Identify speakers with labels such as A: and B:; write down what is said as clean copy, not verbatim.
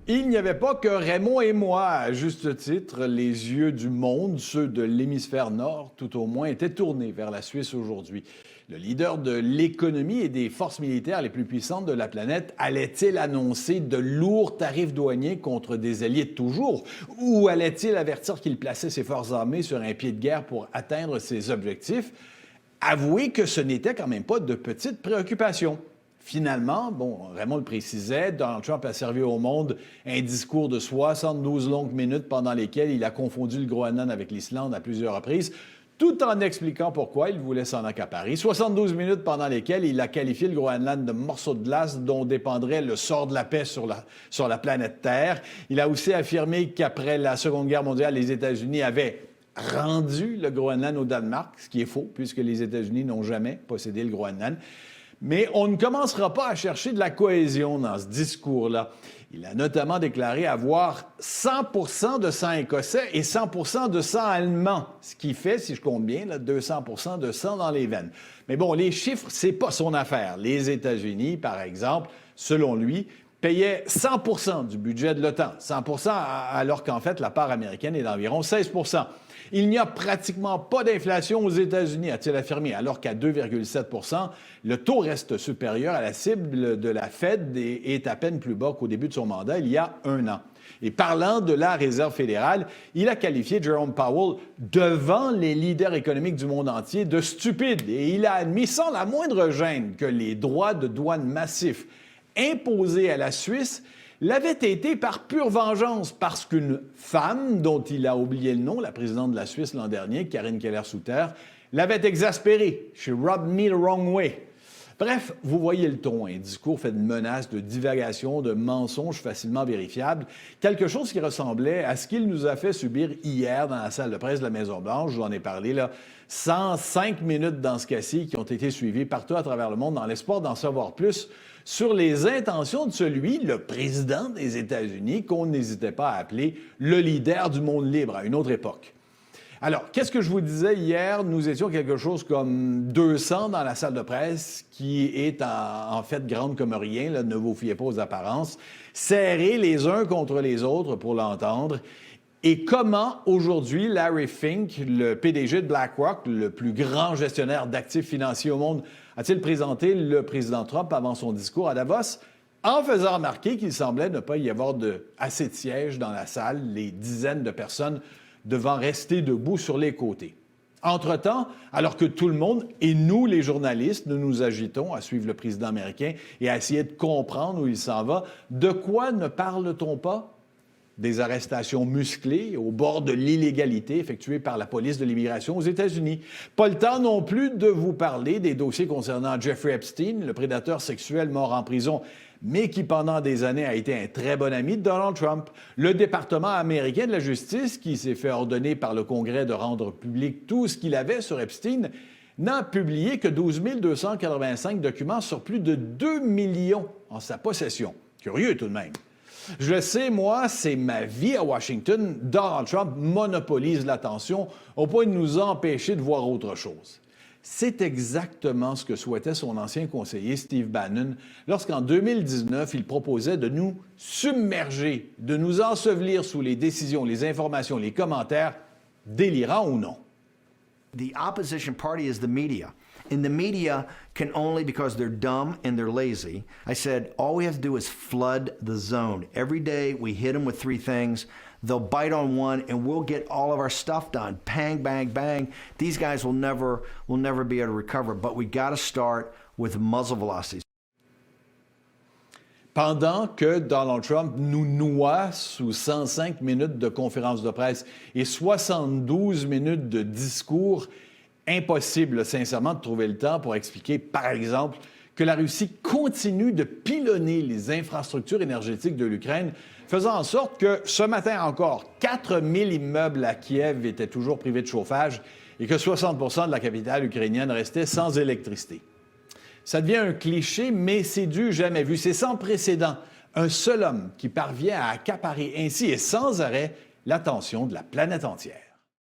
A: Il n'y avait pas que Raymond et moi, à juste titre, les yeux du monde, ceux de l'hémisphère nord tout au moins, étaient tournés vers la Suisse aujourd'hui. Le leader de l'économie et des forces militaires les plus puissantes de la planète allait-il annoncer de lourds tarifs douaniers contre des alliés de toujours? Ou allait-il avertir qu'il plaçait ses forces armées sur un pied de guerre pour atteindre ses objectifs? Avouez que ce n'était quand même pas de petites préoccupations. Finalement, Raymond le précisait, Donald Trump a servi au monde un discours de 72 longues minutes pendant lesquelles il a confondu le Groenland avec l'Islande à plusieurs reprises, tout en expliquant pourquoi il voulait s'en accaparer. 72 minutes pendant lesquelles il a qualifié le Groenland de morceau de glace dont dépendrait le sort de la paix sur la planète Terre. Il a aussi affirmé qu'après la Seconde Guerre mondiale, les États-Unis avaient rendu le Groenland au Danemark, ce qui est faux, puisque les États-Unis n'ont jamais possédé le Groenland. Mais on ne commencera pas à chercher de la cohésion dans ce discours-là. Il a notamment déclaré avoir 100 de sang écossais et 100 de sang allemand, ce qui fait, si je compte bien, 200 de sang dans les veines. Mais bon, les chiffres, c'est pas son affaire. Les États-Unis, par exemple, selon lui, payaient 100 du budget de l'OTAN. 100 alors qu'en fait, la part américaine est d'environ 16 Il n'y a pratiquement pas d'inflation aux États-Unis, a-t-il affirmé, alors qu'à 2,7 le taux reste supérieur à la cible de la Fed et est à peine plus bas qu'au début de son mandat il y a un an. Et parlant de la Réserve fédérale, il a qualifié Jerome Powell devant les leaders économiques du monde entier de stupide et il a admis sans la moindre gêne que les droits de douane massifs imposés à la Suisse l'avait été par pure vengeance parce qu'une femme, dont il a oublié le nom, la présidente de la Suisse l'an dernier, Karine Keller-Souter, l'avait exaspéré. « She rubbed me the wrong way ». Bref, vous voyez le ton, un discours fait de menaces, de divagations, de mensonges facilement vérifiables, quelque chose qui ressemblait à ce qu'il nous a fait subir hier dans la salle de presse de la Maison-Blanche, je vous en ai parlé, 105 minutes dans ce cas-ci qui ont été suivies partout à travers le monde dans l'espoir d'en savoir plus sur les intentions de celui, le président des États-Unis, qu'on n'hésitait pas à appeler le leader du monde libre à une autre époque. Alors, qu'est-ce que je vous disais hier? Nous étions quelque chose comme 200 dans la salle de presse, qui est en fait grande comme rien, ne vous fiez pas aux apparences, serrés les uns contre les autres pour l'entendre. Et comment, aujourd'hui, Larry Fink, le PDG de BlackRock, le plus grand gestionnaire d'actifs financiers au monde, a-t-il présenté le président Trump avant son discours à Davos, en faisant remarquer qu'il semblait ne pas y avoir assez de sièges dans la salle, les dizaines de personnes devant rester debout sur les côtés. Entre-temps, alors que tout le monde, et nous les journalistes, nous nous agitons à suivre le président américain et à essayer de comprendre où il s'en va, de quoi ne parle-t-on pas? Des arrestations musclées au bord de l'illégalité effectuées par la police de l'immigration aux États-Unis. Pas le temps non plus de vous parler des dossiers concernant Jeffrey Epstein, le prédateur sexuel mort en prison, mais qui pendant des années a été un très bon ami de Donald Trump. Le département américain de la justice, qui s'est fait ordonner par le Congrès de rendre public tout ce qu'il avait sur Epstein, n'a publié que 12 285 documents sur plus de 2 millions en sa possession. Curieux tout de même. Je le sais, moi, c'est ma vie à Washington. Donald Trump monopolise l'attention au point de nous empêcher de voir autre chose. C'est exactement ce que souhaitait son ancien conseiller Steve Bannon lorsqu'en 2019, il proposait de nous submerger, de nous ensevelir sous les décisions, les informations, les commentaires, délirants ou non.
B: The opposition party is the media. And the media can only, because they're dumb and they're lazy, I said, all we have to do is flood the zone. Every day we hit them with 3 things. They'll bite on one and we'll get all of our stuff done. Bang, bang, bang. These guys will never be able to recover. But we got to start with muzzle velocities.
A: Pendant que Donald Trump nous noie sous 105 minutes de conférence de presse et 72 minutes de discours, impossible, sincèrement, de trouver le temps pour expliquer, par exemple, que la Russie continue de pilonner les infrastructures énergétiques de l'Ukraine, faisant en sorte que, ce matin encore, 4000 immeubles à Kiev étaient toujours privés de chauffage et que 60 de la capitale ukrainienne restait sans électricité. Ça devient un cliché, mais c'est du jamais vu. C'est sans précédent. Un seul homme qui parvient à accaparer ainsi et sans arrêt l'attention de la planète entière.